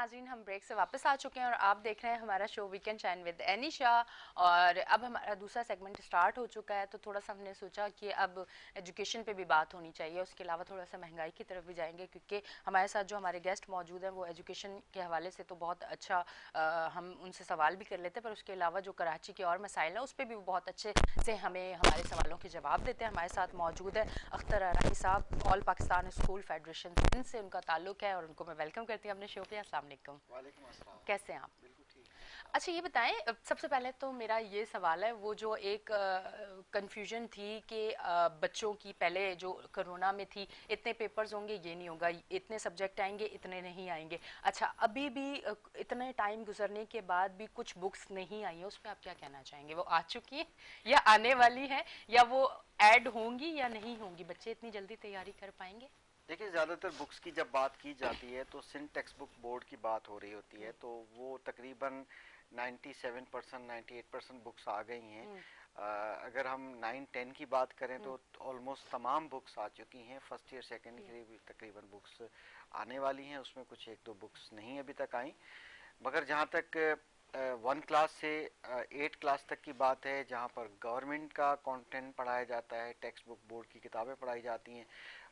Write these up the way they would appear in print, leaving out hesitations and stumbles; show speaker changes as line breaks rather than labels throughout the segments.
नाज़रीन, हम ब्रेक से वापस आ चुके हैं और आप देख रहे हैं हमारा show weekend shine with Anisha. और अब हमारा दूसरा सेगमेंट स्टार्ट हो चुका है, तो थोड़ा सा हमने सोचा कि अब एजुकेशन पे भी बात होनी चाहिए। उसके अलावा थोड़ा सा महंगाई की तरफ भी जाएंगे, क्योंकि हमारे साथ जो हमारे गेस्ट मौजूद हैं वो एजुकेशन के हवाले से तो बहुत अच्छा हम उनसे सवाल भी कर लेते हैं, पर उसके अलावा जो कराची के और मसाइल हैं उस पर भी वो बहुत अच्छे से हमें हमारे सवालों के जवाब देते हैं। हमारे साथ मौजूद है अख्तर अराही साहब, all Pakistan school federation Sindh से उनका ताल्लुक है, और उनको मैं वेलकम करती हूँ अपने शो पे। अस्सलाम वालेकुम।
वालेकुम अस्सलाम।
कैसे हैं आप?
बिल्कुल ठीक।
अच्छा, ये बताएं, सबसे पहले तो मेरा ये सवाल है, वो जो एक कंफ्यूजन थी कि बच्चों की पहले जो कोरोना में थी, इतने पेपर्स होंगे, ये नहीं होगा, इतने सब्जेक्ट आएंगे, इतने नहीं आएंगे। अच्छा, अभी भी इतने टाइम गुजरने के बाद भी कुछ बुक्स नहीं आई हैं, उस पर आप क्या कहना चाहेंगे? वो आ चुकी हैं या आने वाली हैं, या वो ऐड होंगी या नहीं होंगी? बच्चे इतनी जल्दी तैयारी कर पाएंगे?
देखिए, ज़्यादातर बुक्स की जब बात की जाती है तो सिंध टेक्स्ट बुक बोर्ड की बात हो रही होती है, तो वो तकरीबन 97% 98% बुक्स आ गई हैं। अगर हम 9-10 की बात करें तो ऑलमोस्ट तमाम बुक्स आ चुकी हैं। फर्स्ट ईयर सेकेंड की भी तकरीबन बुक्स आने वाली हैं, उसमें कुछ एक दो बुक्स नहीं अभी तक आई। मगर जहाँ तक 1 क्लास से 8 क्लास तक की बात है, जहाँ पर गवर्नमेंट का कंटेंट पढ़ाया जाता है, टेक्स्ट बुक बोर्ड की किताबें पढ़ाई जाती हैं,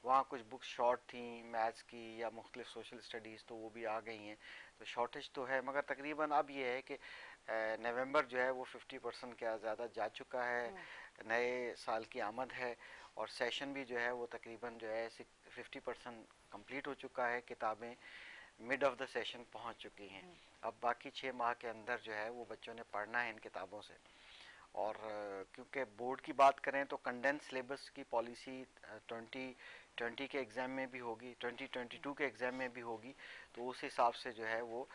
वहाँ कुछ बुक्स शॉर्ट थी मैथ्स की या मुख्तलिफ सोशल स्टडीज़, तो वो भी आ गई हैं। तो शॉर्टेज तो है, मगर तकरीबन अब ये है कि नवंबर जो है वो 50% क्या ज़्यादा जा चुका है। नए साल की आमद है और सेशन भी जो है वो तकरीबन जो है 50% कंप्लीट हो चुका है। किताबें मिड ऑफ द सेशन पहुंच चुकी हैं। अब बाकी 6 माह के अंदर जो है वो बच्चों ने पढ़ना है इन किताबों से। और क्योंकि बोर्ड की बात करें तो कंडेंस सिलेबस की पॉलिसी 2020 के एग्ज़ाम में भी होगी, 2022 के एग्ज़ाम में भी होगी। तो उस हिसाब से जो है वो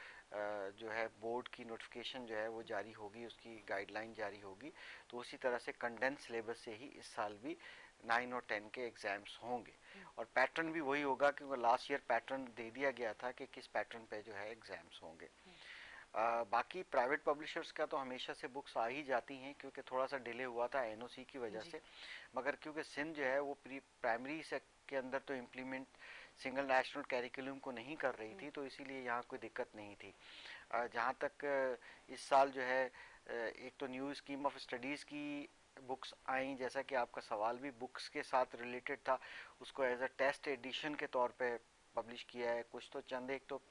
जो है बोर्ड की नोटिफिकेशन जो है वो जारी होगी, उसकी गाइडलाइन जारी होगी। तो उसी तरह से कंडेंस सिलेबस से ही इस साल भी 9 और 10 के एग्ज़ाम्स होंगे। और पैटर्न भी वही होगा, क्योंकि लास्ट ईयर पैटर्न दे दिया गया था कि किस पैटर्न पे जो है एग्ज़ाम्स होंगे। बाकी प्राइवेट पब्लिशर्स का तो हमेशा से बुक्स आ ही जाती हैं, क्योंकि थोड़ा सा डिले हुआ था एनओसी की वजह से। मगर क्योंकि सिंध जो है वो प्री प्राइमरी से के अंदर तो इम्प्लीमेंट सिंगल नेशनल कैरिकुलम को नहीं कर रही थी, तो इसीलिए यहाँ कोई दिक्कत नहीं थी। जहाँ तक इस साल जो है एक तो न्यू स्कीम ऑफ स्टडीज़ की बुक्स आई, जैसा कि आपका सवाल भी बुक्स के साथ रिलेटेड था, उसको एज अ टेस्ट एडिशन के तौर पे पब्लिश किया है। कुछ तो चंद एक तो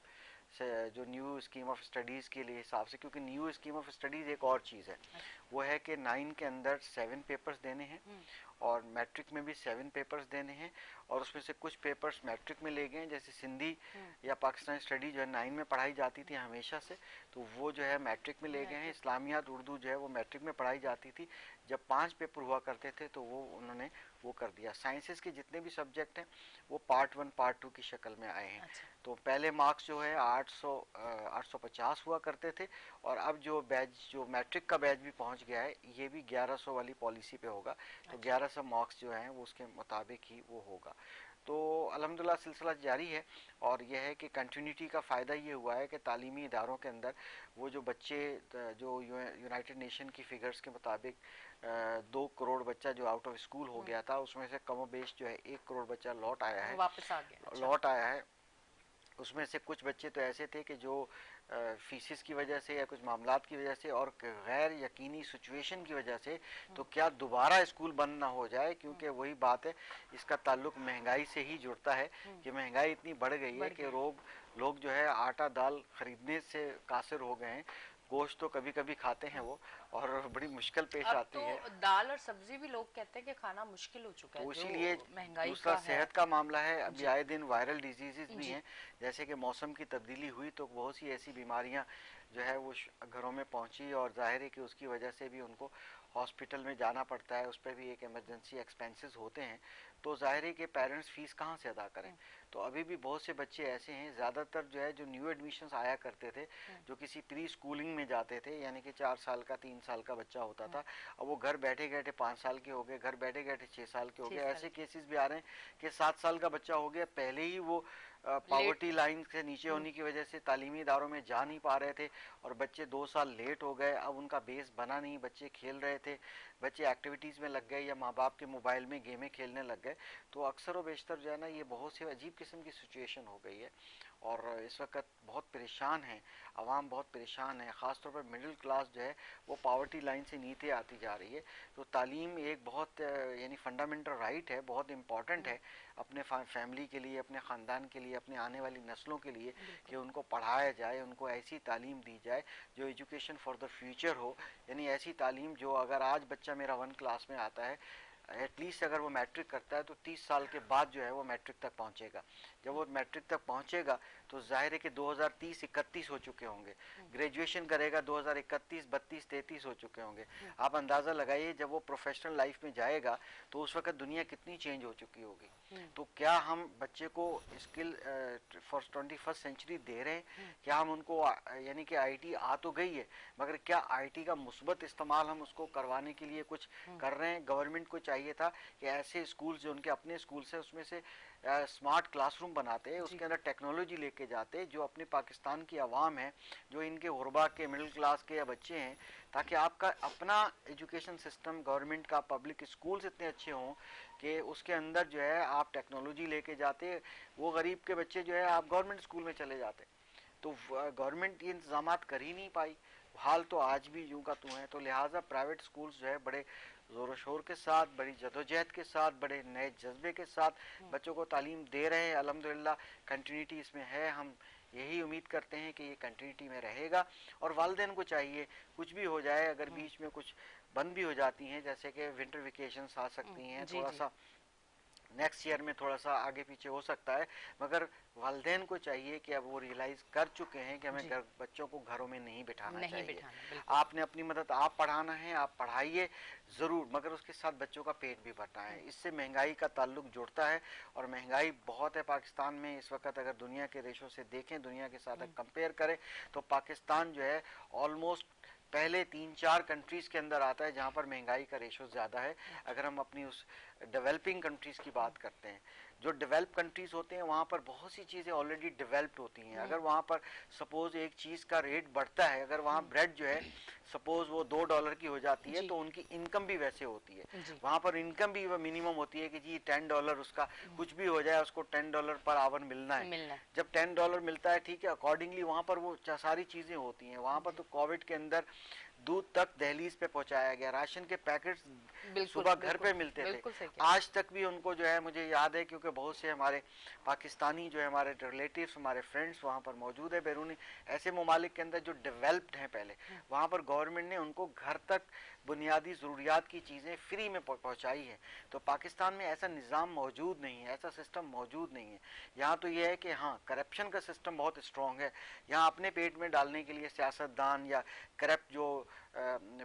जो न्यू स्कीम ऑफ स्टडीज़ के लिए हिसाब से, क्योंकि न्यू स्कीम ऑफ स्टडीज़ एक और चीज़ है, वो है कि 9 के अंदर 7 पेपर्स देने हैं और मैट्रिक में भी 7 पेपर्स देने हैं। और उसमें से कुछ पेपर्स मैट्रिक में ले गए हैं, जैसे सिंधी या पाकिस्तानी स्टडी जो है 9 में पढ़ाई जाती थी हमेशा से, तो वो जो है मैट्रिक में ले गए हैं। इस्लामियात उर्दू जो है वो मैट्रिक में पढ़ाई जाती थी, जब 5 पेपर हुआ करते थे, तो वो उन्होंने वो कर दिया। साइंसेस के जितने भी सब्जेक्ट हैं वो पार्ट 1 पार्ट 2 की शक्ल में आए हैं।
अच्छा।
तो पहले मार्क्स जो है 850 हुआ करते थे, और अब जो बैच जो मैट्रिक का बैच भी पहुंच गया है, ये भी 1100 वाली पॉलिसी पे होगा। तो 1100 मार्क्स जो हैं वो उसके मुताबिक ही वो होगा। तो अल्हम्दुलिल्लाह सिलसिला जारी है। और यह है कि कंटिन्यूटी का फ़ायदा ये हुआ है कि तालीमी इदारों के अंदर वो जो बच्चे जो यूनाइटेड नेशन की फ़िगर्स के मुताबिक 2 करोड़ बच्चा जो आउट ऑफ स्कूल हो गया था, उसमें से कम बेश जो है 1 करोड़ बच्चा लौट आया है।
वापस आ गया। अच्छा।
लौट आया है। उसमें से कुछ बच्चे तो ऐसे थे कि जो फीसिस की वजह से या कुछ मामलात की वजह से और गैर यकीनी सिचुएशन की वजह से, तो क्या दोबारा स्कूल बंद ना हो जाए, क्योंकि वही बात है, इसका ताल्लुक महंगाई से ही जुड़ता है कि महंगाई इतनी बढ़ गई है कि लोग जो है आटा दाल खरीदने से कासिर हो गए हैं। गोश्त तो कभी कभी खाते हैं वो, और बड़ी मुश्किल पेश
अब
आती
तो
है।
दाल और सब्जी भी लोग कहते हैं कि खाना मुश्किल हो चुका है,
तो
जो
इसीलिए
महंगाई
दूसरा
का है।
सेहत का मामला है। अभी
जी।
आए दिन वायरल डिजीजेस भी
जी।
हैं, जैसे कि मौसम की तब्दीली हुई तो बहुत सी ऐसी बीमारियां जो है वो घरों में पहुंची, और जाहिर है कि उसकी वजह से भी उनको हॉस्पिटल में जाना पड़ता है, उस पर भी एक इमरजेंसी एक्सपेंसेस होते हैं। तो जाहिर है कि पेरेंट्स फीस कहाँ से अदा करें। तो अभी भी बहुत से बच्चे ऐसे हैं, ज़्यादातर जो है जो न्यू एडमिशन्स आया करते थे, जो किसी प्री स्कूलिंग में जाते थे, यानी कि 4 साल का 3 साल का बच्चा होता था, अब वो घर बैठे बैठे 5 साल के हो गए, घर बैठे बैठे 6 साल के हो गए।
6 साल
ऐसे
की।
केसेस भी आ रहे हैं कि 7 साल का बच्चा हो गया, पहले ही वो
लेट।
पावर्टी लाइन से नीचे होने की वजह से तालीमी इदारों में जा नहीं पा रहे थे, और बच्चे 2 साल लेट हो गए। अब उनका बेस बना नहीं, बच्चे खेल रहे थे, बच्चे एक्टिविटीज़ में लग गए या माँ बाप के मोबाइल में गेमें खेलने लग गए। तो अक्सर व बेशतर जो है ना, ये बहुत सी अजीब किस्म की सिचुएशन हो गई है। और इस वक्त बहुत परेशान हैं, आवाम बहुत परेशान है, ख़ासतौर पर मिडिल क्लास जो है वो पावर्टी लाइन से नीचे आती जा रही है। तो तालीम एक बहुत यानी फंडामेंटल राइट है, बहुत इम्पॉर्टेंट है अपने फैमिली के लिए, अपने ख़ानदान के लिए, अपने आने वाली नस्लों के लिए, कि उनको पढ़ाया जाए, उनको ऐसी तालीम दी जाए जो एजुकेशन फॉर द फ्यूचर हो। यानी ऐसी तालीम जो, अगर आज बच्चा मेरा 1 क्लास में आता है, एटलीस्ट अगर वो मैट्रिक करता है तो 30 साल के बाद जो है वो मैट्रिक तक पहुंचेगा। जब वो मैट्रिक तक पहुंचेगा तो जाहिर है कि 2030-31 हो चुके होंगे, ग्रेजुएशन करेगा 2031, 32, 33 हो चुके होंगे। आप अंदाज़ा लगाइए जब वो प्रोफेशनल लाइफ में जाएगा तो उस वक्त दुनिया कितनी चेंज हो चुकी होगी। तो क्या हम बच्चे को स्किल फॉर 21st सेंचुरी दे रहे हैं? क्या हम उनको यानी कि आईटी आ तो गई है, मगर क्या आईटी का मुस्बत इस्तेमाल हम उसको करवाने के लिए कुछ कर रहे हैं? गवर्नमेंट को चाहिए था कि ऐसे स्कूल जो उनके अपने स्कूल से उसमें से स्मार्ट क्लासरूम बनाते हैं, उसके अंदर टेक्नोलॉजी लेके जाते, जो अपने पाकिस्तान की आवाम है, जो इनके गुरबा के मिडिल क्लास के या बच्चे हैं, ताकि आपका अपना एजुकेशन सिस्टम, गवर्नमेंट का पब्लिक स्कूल्स इतने अच्छे हों कि उसके अंदर जो है आप टेक्नोलॉजी लेके जाते, वो गरीब के बच्चे जो है आप गवर्नमेंट स्कूल में चले जाते। तो गवर्नमेंट ये इंतजाम कर ही नहीं पाई, हाल तो आज भी यूं का त्यों है। तो लिहाजा प्राइवेट स्कूल्स जो है बड़े ज़ोर शोर के साथ, बड़ी जदोजहद के साथ, बड़े नए जज्बे के साथ बच्चों को तालीम दे रहे हैं। अल्हम्दुलिल्लाह कंटिन्यूटी इसमें है, हम यही उम्मीद करते हैं कि ये कंटिन्यूटी में रहेगा। और वालिदैन को चाहिए, कुछ भी हो जाए, अगर बीच में कुछ बंद भी हो जाती हैं, जैसे कि विंटर वेकेशंस आ सकती हैं, थोड़ा सा नेक्स्ट ईयर में थोड़ा सा आगे पीछे हो सकता है, मगर वालिदैन को चाहिए कि अब वो रियलाइज कर चुके हैं कि हमें बच्चों को घरों में नहीं बिठाना चाहिए। आपने अपनी मदद आप पढ़ाना है, आप पढ़ाइए ज़रूर, मगर उसके साथ बच्चों का पेट भी भरना है। इससे महंगाई का ताल्लुक जुड़ता है, और महंगाई बहुत है पाकिस्तान में इस वक्त। अगर दुनिया के रेशों से देखें, दुनिया के साथ कंपेयर करें, तो पाकिस्तान जो है ऑलमोस्ट पहले 3-4 कंट्रीज के अंदर आता है जहां पर महंगाई का रेशो ज़्यादा है। अगर हम अपनी उस डेवलपिंग कंट्रीज़ की बात करते हैं, जो डेवलप कंट्रीज़ होते हैं वहाँ पर बहुत सी चीज़ें ऑलरेडी डेवलप्ड होती हैं। अगर वहाँ पर सपोज़ एक चीज़ का रेट बढ़ता है, अगर वहाँ ब्रेड जो है सपोज़ वो $2 की हो जाती है, तो उनकी इनकम भी वैसे होती है। वहाँ पर इनकम भी मिनिमम होती है कि जी $10 उसका, कुछ भी हो जाए उसको $10 पर आवर मिलना है। जब $10 मिलता है, ठीक है, अकॉर्डिंगली वहाँ पर वो सारी चीज़ें होती हैं। वहाँ पर तो कोविड के अंदर दूध तक दहलीज पे पहुंचाया गया, राशन के पैकेट्स सुबह घर पे मिलते थे। आज तक भी उनको जो है, मुझे याद है क्योंकि बहुत से हमारे पाकिस्तानी जो है हमारे रिलेटिव्स, हमारे फ्रेंड्स वहाँ पर मौजूद है बैरूनी ऐसे ममालिक के अंदर जो डेवलप्ड हैं पहले, वहाँ पर गवर्नमेंट ने उनको घर तक बुनियादी ज़रूरियात की चीज़ें फ्री में पहुँचाई है। तो पाकिस्तान में ऐसा निज़ाम मौजूद नहीं है, ऐसा सिस्टम मौजूद नहीं है। यहाँ तो ये है कि हाँ, करप्शन का सिस्टम बहुत स्ट्रॉन्ग है। यहाँ अपने पेट में डालने के लिए सियासतदान या करप्ट जो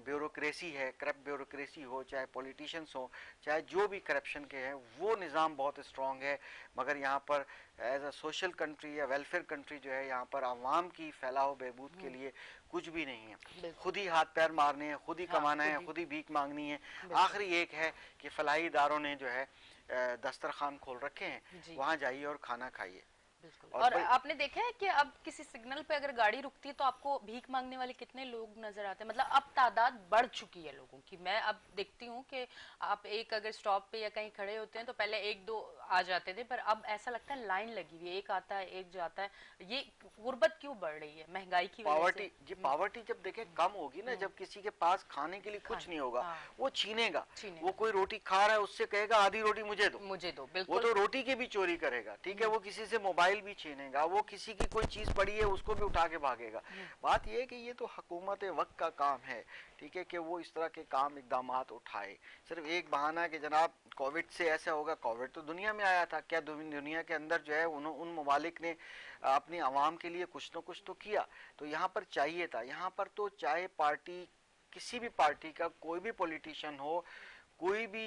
ब्यूरोक्रेसी है, करप्ट ब्यूरोक्रेसी हो, चाहे पॉलिटिशियंस हो, चाहे जो भी करप्शन के हैं, वो निज़ाम बहुत स्ट्रॉन्ग है। मगर यहाँ पर एज अ सोशल कंट्री या वेलफेयर कंट्री जो है, यहाँ पर आवाम की फैलाव बहबूद के लिए कुछ भी नहीं है। खुद ही हाथ पैर मारने हैं, खुद ही कमाना है, खुद ही भीख मांगनी है। आखिरी एक है कि फलाही इदारों ने जो है दस्तरखान खोल रखे हैं, वहाँ जाइए और खाना खाइए।
और आपने देखा है कि अब किसी सिग्नल पे अगर गाड़ी रुकती है तो आपको भीख मांगने वाले कितने लोग नजर आते हैं। मतलब अब तादाद बढ़ चुकी है लोगों की। मैं अब देखती हूँ कि आप एक अगर स्टॉप पे या कहीं खड़े होते हैं तो पहले 1-2 आ जाते थे, पर अब ऐसा लगता है लाइन लगी हुई है, एक आता है एक जाता है। ये गुर्बत क्यों बढ़ रही है? महंगाई की वजह से।
जी, पावर्टी जब देखें कम होगी ना, जब किसी के पास खाने के लिए कुछ नहीं होगा, वो छीनेगा। वो कोई रोटी खा रहा है, उससे कहेगा आधी रोटी मुझे दो, बिल्कुल। वो तो रोटी की भी चोरी करेगा, ठीक है। वो किसी से मोबाइल भी छीनेगा, वो किसी की कोई चीज पड़ी है उसको भी उठा के भागेगा। बात यह है कि ये तो हुकूमत वक्त का काम है, ठीक है, कि वो इस तरह के काम इकदाम उठाए। सिर्फ एक बहाना है कि जनाब कोविड से ऐसा होगा, कोविड तो दुनिया में आया था। क्या दुनिया के अंदर जो है उन ममालिक ने अपनी आवाम के लिए कुछ न कुछ तो किया? तो यहाँ पर चाहिए था। यहाँ पर तो चाहे पार्टी, किसी भी पार्टी का कोई भी पॉलिटिशियन हो, कोई भी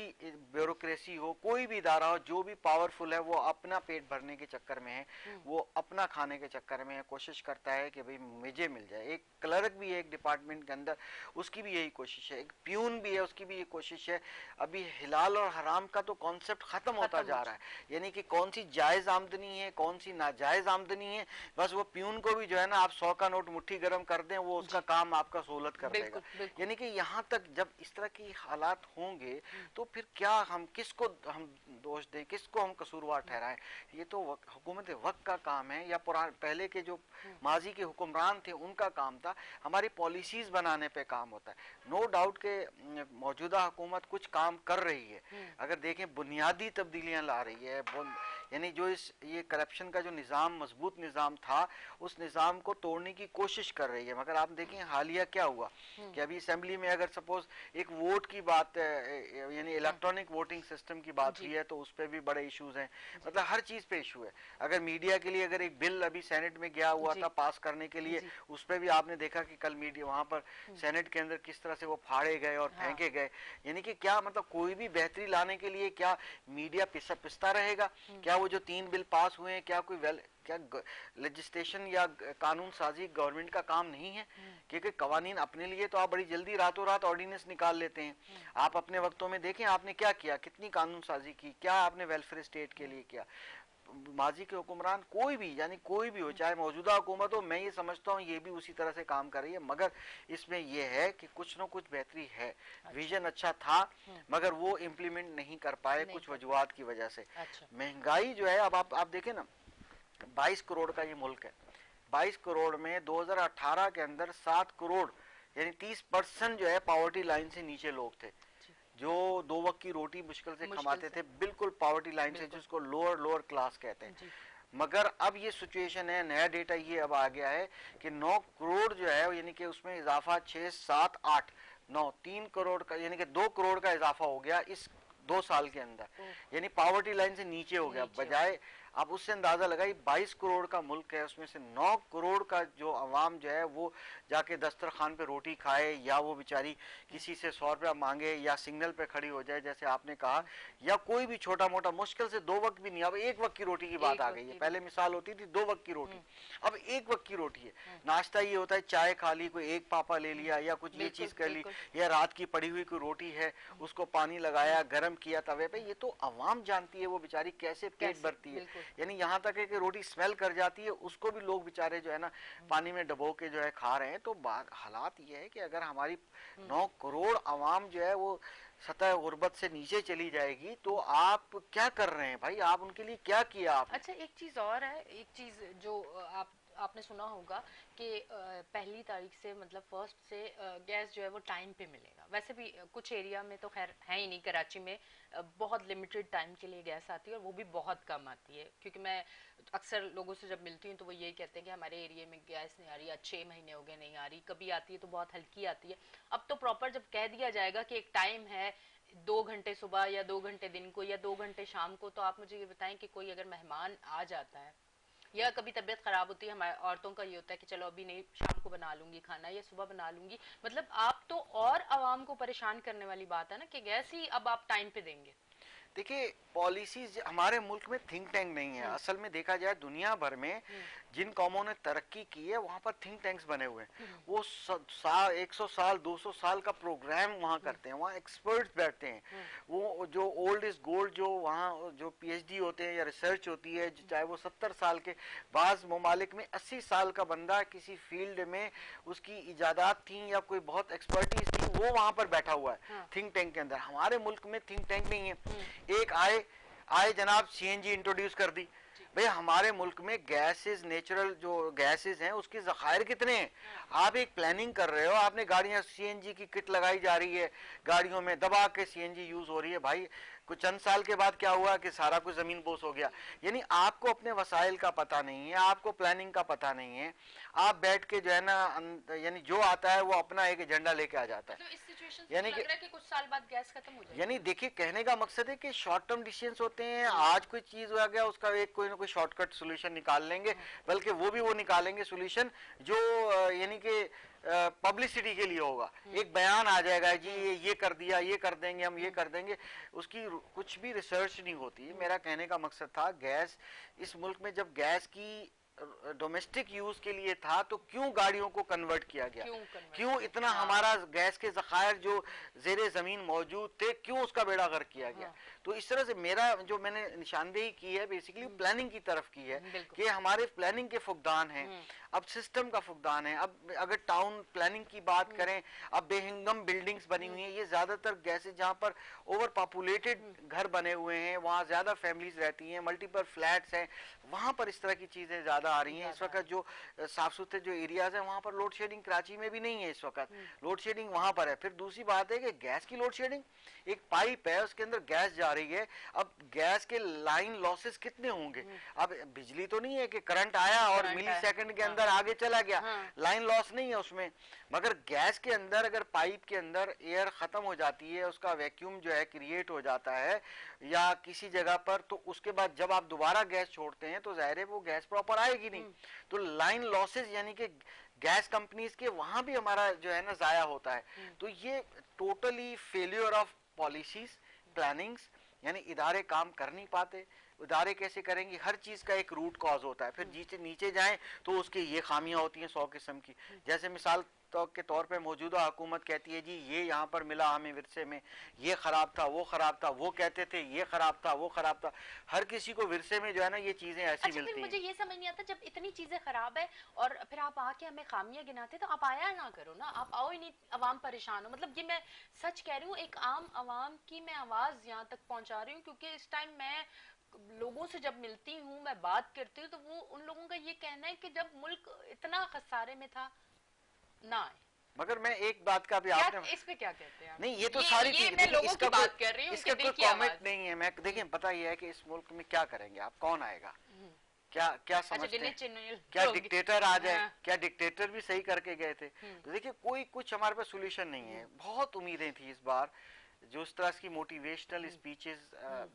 ब्यूरोक्रेसी हो, कोई भी इदारा हो, जो भी पावरफुल है, वो अपना पेट भरने के चक्कर में है, वो अपना खाने के चक्कर में है। कोशिश करता है कि भाई मुझे मिल जाए। एक क्लर्क भी है एक डिपार्टमेंट के अंदर, उसकी भी यही कोशिश है। एक प्यून भी है, उसकी भी यही कोशिश है। अभी हिलाल और हराम का तो कॉन्सेप्ट खत्म होता जा रहा है, यानी कि कौन सी जायज आमदनी है, कौन सी नाजायज आमदनी है। बस वो प्यून को भी जो है ना, आप 100 का नोट मुट्ठी गर्म कर दें, वो उसका काम आपका सहूलत कर देगा। यानी कि यहाँ तक जब इस तरह की हालात होंगे तो फिर क्या हम किसको हम दोष दें, किसको हम कसूरवार ठहराएं? ये तो हुकूमत वक्त का काम है या पहले के जो माजी के हुक्मरान थे उनका काम था। हमारी पॉलिसीज बनाने पे काम होता है। नो डाउट के मौजूदा हुकूमत कुछ काम कर रही है, अगर देखें बुनियादी तब्दीलियां ला रही है, यानी जो ये करप्शन का जो निज़ाम मजबूत निज़ाम था उस निज़ाम को तोड़ने की कोशिश कर रही है। मगर आप देखें हालिया क्या हुआ कि अभी असेंबली में अगर सपोज एक वोट की बात यानी इलेक्ट्रॉनिक वोटिंग सिस्टम की बात हुई है तो उस पर भी बड़े इश्यूज हैं, मतलब हर चीज पे इशू है। अगर मीडिया के लिए अगर एक बिल अभी सेनेट में गया हुआ था पास करने के लिए, उस पर भी आपने देखा कि कल मीडिया वहां पर सेनेट के अंदर किस तरह से वो फाड़े गए और फेंके गए। यानी कि क्या मतलब कोई भी बेहतरी लाने के लिए क्या मीडिया पिसता रहेगा? क्या वो जो 3 बिल पास हुए हैं क्या कोई क्या लेजिस्लेशन या कानून साजी गवर्नमेंट का काम नहीं है? क्योंकि कवानीन अपने लिए तो आप बड़ी जल्दी रातों रात ऑर्डिनेंस निकाल लेते हैं। आप अपने वक्तों में देखें आपने क्या किया, कितनी कानून साजी की, क्या आपने वेलफेयर स्टेट के लिए किया। माजी के हुक्मरान कोई भी यानी कोई भी हो, चाहे मौजूदा हुकूमत हो, मैं ये समझता हूँ ये भी उसी तरह से काम कर रही है। मगर इसमें यह है कि कुछ न कुछ बेहतरी है। विजन अच्छा था मगर वो इम्प्लीमेंट नहीं कर पाए कुछ वजूहात की वजह से। महंगाई जो है, अब आप देखें ना, 22 करोड़ का ये मुल्क है। 22 करोड़ में 2018 के अंदर 7 करोड़ यानी 30% जो है पॉवर्टी लाइन से नीचे लोग थे, जो 2 वक्त की रोटी मुश्किल से कमाते थे, बिल्कुल पॉवर्टी लाइन से, जिसको लोअर क्लास कहते हैं। मगर अब ये सिचुएशन है, नया डेटा ये अब आ गया है कि 9 करोड़ जो है यानी कि उसमें इजाफा 6, 7, 8, 9, 3 करोड़ का यानी कि 2 करोड़ का इजाफा हो गया इस 2 साल के अंदर। यानी पॉवर्टी लाइन से नीचे हो गया। बजाय आप उससे अंदाजा लगाइए 22 करोड़ का मुल्क है, उसमें से 9 करोड़ का जो अवाम जो है वो जाके दस्तरखान पे रोटी खाए, या वो बेचारी किसी से 100 रुपया मांगे, या सिग्नल पे खड़ी हो जाए जैसे आपने कहा, या कोई भी छोटा मोटा मुश्किल से 2 वक्त भी नहीं। अब 1 वक्त की रोटी की बात आ गई है। पहले मिसाल होती थी 2 वक्त की रोटी, अब 1 वक्त की रोटी है। नाश्ता ये होता है चाय खा ली, कोई एक पापा ले लिया या कुछ ये चीज कर ली, या रात की पड़ी हुई कोई रोटी है उसको पानी लगाया गर्म किया तवे पे। ये तो अवाम जानती है वो बेचारी कैसे पेट भरती है। यानी यहाँ तक है कि रोटी स्मेल कर जाती है, उसको भी लोग बेचारे जो है ना पानी में डबो के जो है खा रहे हैं। तो हालात ये है कि अगर हमारी 9 करोड़ अवाम जो है वो सतह गुर्बत से नीचे चली जाएगी तो आप क्या कर रहे हैं भाई? आप उनके लिए क्या किया आपने?
अच्छा, एक चीज और है, एक चीज जो आपने सुना होगा कि 1 तारीख से मतलब 1 से गैस जो है वो टाइम पे मिलेगा। वैसे भी कुछ एरिया में तो खैर है ही नहीं, कराची में बहुत लिमिटेड टाइम के लिए गैस आती है और वो भी बहुत कम आती है। क्योंकि मैं अक्सर लोगों से जब मिलती हूँ तो वो यही कहते हैं कि हमारे एरिया में गैस नहीं आ रही, 6 महीने हो गए नहीं आ रही, कभी आती है तो बहुत हल्की आती है। अब तो प्रॉपर जब कह दिया जाएगा कि एक टाइम है, 2 घंटे सुबह या 2 घंटे दिन को या 2 घंटे शाम को, तो आप मुझे ये बताएं कि कोई अगर मेहमान आ जाता है या कभी तबीयत खराब होती है, हमारे औरतों का ये होता है कि चलो अभी नहीं, शाम को बना लूंगी खाना या सुबह बना लूंगी, मतलब आप तो और आवाम को परेशान करने वाली बात है ना कि गैस ही अब आप टाइम पे देंगे।
देखिए पॉलिसीज हमारे मुल्क में थिंक टैंक नहीं है। असल में देखा जाए दुनिया भर में जिन कौमों ने तरक्की की है वहां पर थिंक टैंक्स बने हुए हैं। वो 100 साल 200 साल का प्रोग्राम वहां करते हैं, वहाँ एक्सपर्ट्स बैठते हैं। वो जो ओल्ड इज गोल्ड, जो वहाँ जो पीएचडी होते हैं या रिसर्च होती है, चाहे वो 70 साल के, बाज ममालिक में 80 साल का बंदा किसी फील्ड में उसकी इजादात थी या कोई बहुत एक्सपर्टीज थी, वो वहां पर बैठा हुआ है थिंक टैंक के अंदर। हमारे मुल्क में थिंक टैंक नहीं है। एक आए जनाब सीएनजी इंट्रोड्यूस कर दी। भैया हमारे मुल्क में गैसेस, नेचुरल जो गैसेस हैं उसके जखायर कितने हैं? आप एक प्लानिंग कर रहे हो, आपने गाड़ियां सीएनजी की किट लगाई जा रही है, गाड़ियों में दबा के सीएनजी यूज हो रही है। भाई कुछ चंद साल के बाद क्या हुआ कि सारा कुछ जमीन बोस हो गया। यानी आपको अपने वसाइल का पता नहीं है, आपको प्लानिंग का पता नहीं है। आप बैठ के जो है ना यानी जो आता है वो अपना एक एजेंडा लेके आ जाता है। यानी
कि कुछ साल बाद गैस खत्म हो जाएगी।
यानी देखिए कहने का मकसद है कि शॉर्ट टर्म डिसीजंस होते हैं। आज कोई चीज आ गया उसका एक कोई ना कोई शॉर्टकट सोल्यूशन निकाल लेंगे, बल्कि वो भी वो निकालेंगे सोल्यूशन जो यानी कि पब्लिसिटी के लिए होगा। एक बयान आ जाएगा जी ये कर दिया, ये कर देंगे, हम ये कर देंगे, उसकी कुछ भी रिसर्च नहीं होती। मेरा कहने का मकसद था गैस इस मुल्क में जब गैस की डोमेस्टिक यूज के लिए था तो क्यों गाड़ियों को कन्वर्ट किया गया? क्यों इतना हमारा गैस के जखायर जो जेरे जमीन मौजूद थे क्यों उसका बेड़ा गर्क किया गया? तो इस तरह से मेरा जो मैंने निशानदेही की है बेसिकली प्लानिंग की तरफ की है कि हमारे प्लानिंग के फुकदान हैं, अब सिस्टम का फुकदान है। अब अगर टाउन प्लानिंग की बात करें, अब बेहंगम बिल्डिंग्स बनी हुई हैं, ये ज्यादातर गैसेज जहाँ पर ओवर पॉपुलेटेड घर बने हुए हैं, वहाँ ज्यादा फैमिलीज रहती हैं, मल्टीपल फ्लैट्स हैं, वहां पर इस तरह की चीजें ज्यादा आ रही हैं। इस वक्त जो साफ सुथरे जो एरियाज हैं वहां पर लोड शेडिंग कराची में भी नहीं है इस वक्त, लोड शेडिंग वहां पर है। फिर दूसरी बात है कि गैस की लोड शेडिंग, एक पाइप है उसके अंदर गैस जा रही है, अब गैस के लाइन लॉसेस कितने होंगे। अब बिजली तो नहीं है कि करंट आया और मिली सेकंड के अंदर आगे चला गया, लाइन लॉस नहीं है उसमें, मगर गैस के अंदर अगर पाइप के अंदर एयर खत्म हो जाती है, उसका वैक्यूम जो है क्रिएट हो जाता है या किसी जगह पर, तो उसके बाद जब आप दोबारा गैस छोड़ते हैं तो जाहिर है वो गैस प्रॉपर आएगी नहीं। तो लाइन लॉसेस यानी कि गैस कंपनीज के वहां भी हमारा जो है ना जाया होता है। तो ये totally failure of policies, plannings, यानी इदारे काम कर नहीं पाते। इदारे कैसे करेंगे, हर चीज का एक रूट कॉज होता है, फिर नीचे नीचे जाएं तो उसकी ये खामियां होती हैं 100 किस्म की। जैसे मिसाल के तौर पे मौजूदा हुकूमत कहती है जी ये यहाँ पर मिला हमें विरसे में, ये खराब था, वो खराब था, वो कहते थे ये खराब था, वो खराब था। हर किसी को विरसे में जो है ना ये चीजें ऐसी मिलती हैं।
मुझे ये समझ नहीं आता, जब इतनी चीजें खराब है और फिर आप आके हमें खामियां गिनाते, तो आप आया ना करो ना, आप आओ ही नहीं, अवाम परेशान हो। मतलब ये मैं सच कह रही हूँ, एक आम अवाम की मैं आवाज यहाँ तक पहुंचा रही हूँ, क्योंकि इस टाइम मैं लोगों से जब मिलती हूँ, मैं बात करती हूँ, तो वो उन लोगों का ये कहना है कि जब मुल्क इतना खसारे में था ना आए।
मगर मैं एक बात का भी आपने
इस पे क्या कहते हैं?
नहीं, ये तो सारी
ये मैं लोगों की बात कर रही हूँ,
इसका कोई कमेंट नहीं है। मैं देखिए पता ये है कि इस मुल्क में क्या करेंगे आप, कौन आएगा, क्या क्या समझते हैं, क्या डिक्टेटर आ जाए, क्या डिक्टेटर भी सही करके गए थे। तो देखिए कोई कुछ हमारे पास सोल्यूशन नहीं है। बहुत उम्मीदें थी इस बार, जो इस तरह की मोटिवेशनल स्पीचेस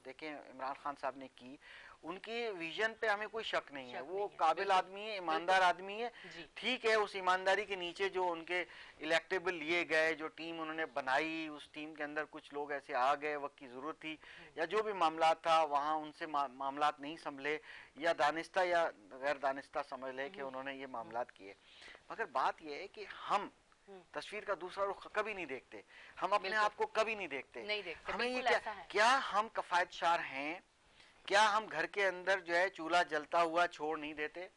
देखें इमरान खान साहब ने की, उनके विजन पे हमें कोई शक नहीं है। वो काबिल आदमी है, ईमानदार आदमी है। ठीक है, उस ईमानदारी के नीचे जो उनके इलेक्टेबल लिए गए, जो टीम उन्होंने बनाई, उस टीम के अंदर कुछ लोग ऐसे आ गए, वक्त की जरूरत थी या जो भी मामला था वहाँ उनसे मामलात नहीं संभले, या दानिस्ता या गैर दानिस्ता समझ ले कि उन्होंने ये मामलात किए। मगर बात यह है कि हम तस्वीर का दूसरा रुख कभी नहीं देखते, हम अपने आप को कभी नहीं देखते। हमें ये क्या हम कफायतशार हैं, क्या हम घर के अंदर जो है चूल्हा जलता हुआ छोड़ नहीं देते।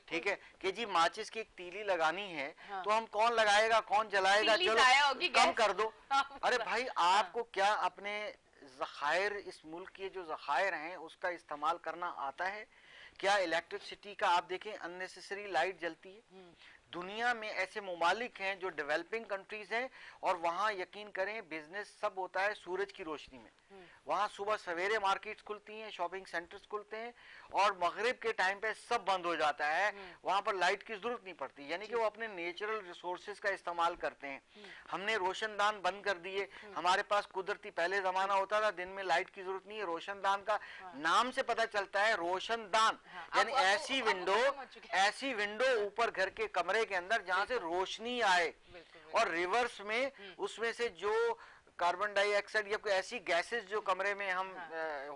ठीक है कि जी माचिस की एक तीली लगानी है, तो हम कौन लगाएगा, कौन जलाएगा, चलो कम कर दो। अरे भाई आपको क्या अपने ज़खायर, इस मुल्क के जो ज़खायर हैं उसका इस्तेमाल करना आता है? क्या इलेक्ट्रिसिटी का आप देखें अननेसेसरी लाइट जलती है। दुनिया में ऐसे ममालिक हैं जो डेवलपिंग कंट्रीज हैं और वहाँ यकीन करें बिजनेस सब होता है सूरज की रोशनी में। वहाँ सुबह सवेरे मार्केट्स खुलती हैं, शॉपिंग सेंटर्स खुलते हैं और मगरिब के टाइम पे सब बंद हो जाता है। वहाँ पर लाइट की जरूरत नहीं पड़ती, यानी कि वो अपने नेचुरल रिसोर्सेज का इस्तेमाल करते हैं। हमने रोशनदान बंद कर दिए। हमारे पास कुदरती पहले जमाना होता था दिन में लाइट की जरूरत नहीं है, रोशनदान का नाम से पता चलता है रोशनदान, यानी ऐसी विंडो ऊपर घर के कमरे के अंदर जहाँ से रोशनी आए और रिवर्स में उसमें से जो कार्बन डाइऑक्साइड या कोई ऐसी गैसेस जो कमरे में हम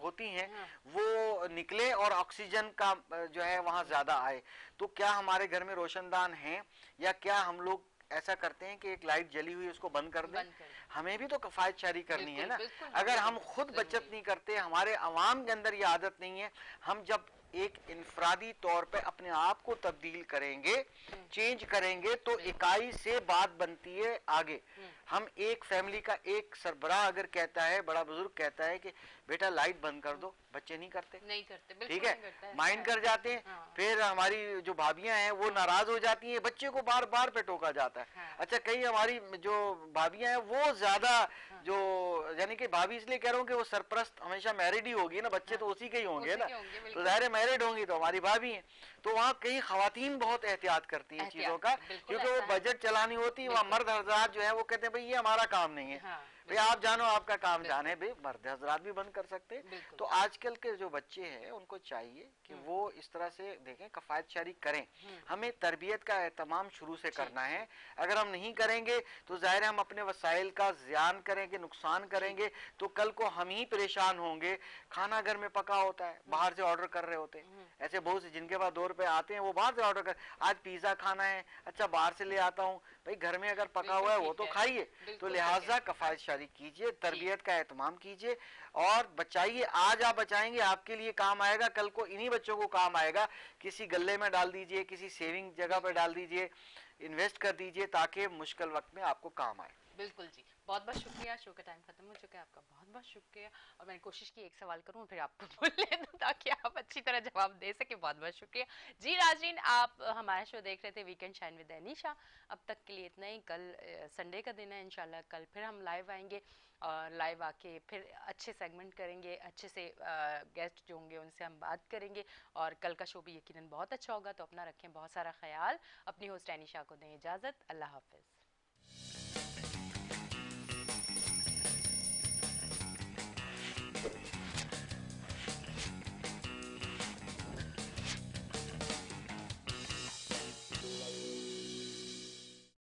होती हैं वो निकले और ऑक्सीजन का जो है वहाँ ज्यादा आए। तो क्या हमारे घर में रोशनदान है, या क्या हम लोग ऐसा करते हैं कि एक लाइट जली हुई उसको बंद कर दें? हमें भी तो कफायतशारी करनी है ना। अगर हम खुद बचत नहीं करते, हमारे अवाम के अंदर ये आदत नहीं है, हम जब एक इंफरादी तौर पे अपने आप को तब्दील करेंगे, चेंज करेंगे, तो इकाई से बात बनती है आगे। हम एक फैमिली का एक सरबराह अगर कहता है, बड़ा बुजुर्ग कहता है कि बेटा लाइट बंद कर दो, बच्चे नहीं करते, ठीक है, माइंड कर जाते हैं। फिर हमारी जो भाभियां हैं वो नाराज हो जाती हैं, बच्चे को बार बार पे टोका जाता है। अच्छा, कई हमारी जो भाभियां हैं वो ज्यादा जो, यानी कि भाभी इसलिए कह रहा हूँ कि वो सरप्रस्त हमेशा मैरिड ही होगी ना, बच्चे तो उसी के ही होंगे ना, तो जाहिर है मैरिड होंगी तो हमारी भाभी हैं। तो वहाँ कई खवातीन बहुत एहतियात करती हैं चीजों का, क्योंकि वो बजट चलानी होती है। वहाँ मर्द हजरात जो है वो कहते हैं भाई ये हमारा काम नहीं है, भाई आप जानो आपका काम जाने, भाई मर्द हजरात भी बंद कर सकते हैं। तो आजकल के जो बच्चे हैं उनको चाहिए कि वो इस तरह से देखें, कफायतशारी करें। हमें तरबियत का एहतमाम शुरू से करना है। अगर हम नहीं करेंगे तो जाहिर है हम अपने वसाइल का ज़ियान करेंगे, नुकसान करेंगे, तो कल को हम ही परेशान होंगे। खाना घर में पका होता है, बाहर से ऑर्डर कर रहे होते हैं। ऐसे बहुत से जिनके पास 2 रुपए आते हैं वो बाहर से ऑर्डर कर, आज पिज्जा खाना है, अच्छा बाहर से ले आता हूँ, भाई घर में अगर पका
बिल्कुल
हुआ है वो
ठीक
तो
है,
खाइए। तो
बिल्कुल ठीक
लिहाजा
है।
कफायत शारी कीजिए, तरबियत का एहतमाम कीजिए और बचाइए। आज आप बचाएंगे आपके लिए काम आएगा, कल को इन्हीं बच्चों को काम आएगा। किसी गल्ले में डाल दीजिए, किसी सेविंग जगह पर
बिल्कुल
डाल दीजिए, इन्वेस्ट कर दीजिए ताकि मुश्किल वक्त में आपको काम आए।
बिल्कुल जी, बहुत बहुत शुक्रिया। शो का टाइम खत्म हो चुका है, आपका बहुत बहुत शुक्रिया। और मैंने कोशिश की एक सवाल करूं फिर आपको बोलने दूं ताकि आप अच्छी तरह जवाब दे सके। बहुत बहुत शुक्रिया जी। नाज़रीन, आप हमारा शो देख रहे थे वीकेंड शाइन विद एनिशा। अब तक के लिए इतना ही। कल संडे का दिन है, इंशाल्लाह कल फिर हम लाइव आएंगे और लाइव आके फिर अच्छे सेगमेंट करेंगे, अच्छे से गेस्ट जो होंगे उनसे हम बात करेंगे और कल का शो भी यकीनन बहुत अच्छा होगा। तो अपना रखें बहुत सारा ख्याल। अपनी होस्ट एनिशा को दें इजाज़त। अल्लाह हाफिज़।